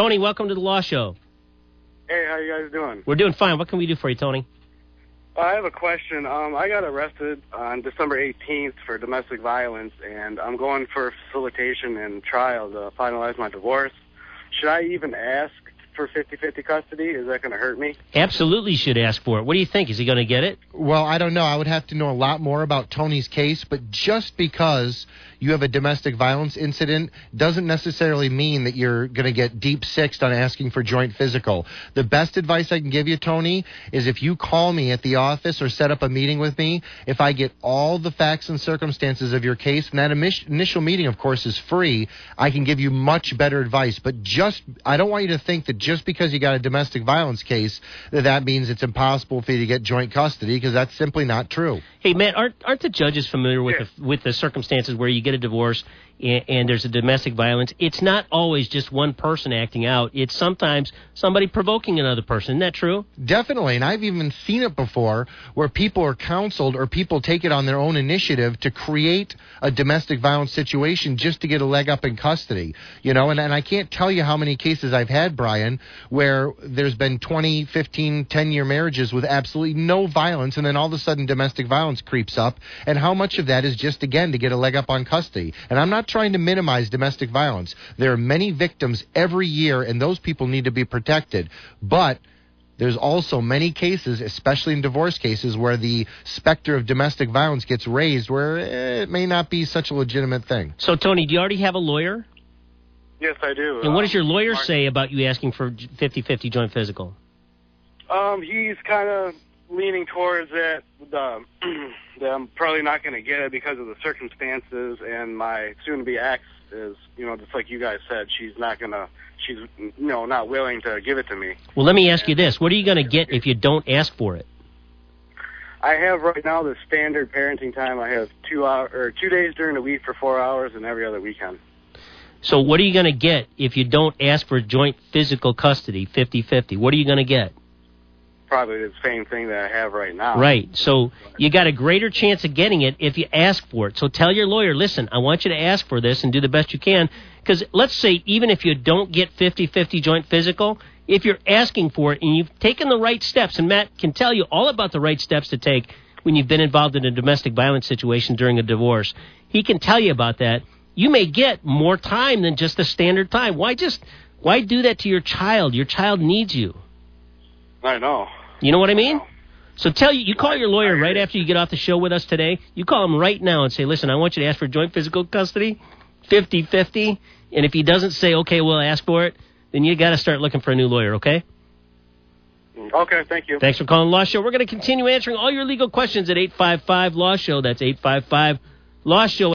Tony, welcome to the Law Show. Hey, how you guys doing? We're doing fine. What can we do for you, Tony? I have a question. I got arrested on December 18th for domestic violence, and I'm going for facilitation and trial to finalize my divorce. Should I even ask for 50-50 custody? Is that going to hurt me? Absolutely should ask for it. What do you think? Is he going to get it? Well, I don't know. I would have to know a lot more about Tony's case, but just because you have a domestic violence incident doesn't necessarily mean that you're going to get deep sixed on asking for joint physical. The best advice I can give you, Tony, is if you call me at the office or set up a meeting with me, if I get all the facts and circumstances of your case, and that initial meeting, of course, is free, I can give you much better advice. But I don't want you to think that just because you got a domestic violence case, that means it's impossible for you to get joint custody, because that's simply not true. Hey, Matt, aren't the judges familiar with the circumstances where you get a divorce and there's a domestic violence? It's not always just one person acting out. It's sometimes somebody provoking another person. Isn't that true? Definitely, and I've even seen it before where people are counseled or people take it on their own initiative to create a domestic violence situation just to get a leg up in custody. You know, and I can't tell you how many cases I've had, Brian, where there's been 20, 15, 10-year marriages with absolutely no violence, and then all of a sudden domestic violence creeps up, and how much of that is just, again, to get a leg up on custody. And I'm not trying to minimize domestic violence. There are many victims every year, and those people need to be protected. But there's also many cases, especially in divorce cases, where the specter of domestic violence gets raised where it may not be such a legitimate thing. So, Tony, do you already have a lawyer? Yes, I do. And what does your lawyer say about you asking for 50-50 joint physical? He's kind of leaning towards that I'm probably not going to get it because of the circumstances, and my soon-to-be ex is, just like you guys said, she's not willing to give it to me. Well, let me ask you this. What are you going to get if you don't ask for it? I have right now the standard parenting time. I have 2 days during the week for 4 hours and every other weekend. So what are you going to get if you don't ask for joint physical custody, 50-50? What are you going to get? Probably the same thing that I have right now. Right. So you got a greater chance of getting it if you ask for it. So tell your lawyer, listen, I want you to ask for this and do the best you can. Because let's say even if you don't get 50-50 joint physical, if you're asking for it and you've taken the right steps, and Matt can tell you all about the right steps to take when you've been involved in a domestic violence situation during a divorce, he can tell you about that. You may get more time than just the standard time. Why do that to your child? Your child needs you. I know. You know what I mean? So you call your lawyer right after you get off the show with us today. You call him right now and say, listen, I want you to ask for joint physical custody, 50-50. And if he doesn't say, okay, we'll ask for it, then you got to start looking for a new lawyer, okay? Okay, thank you. Thanks for calling Law Show. We're going to continue answering all your legal questions at 855-LAW-SHOW. That's 855-LAW-SHOW.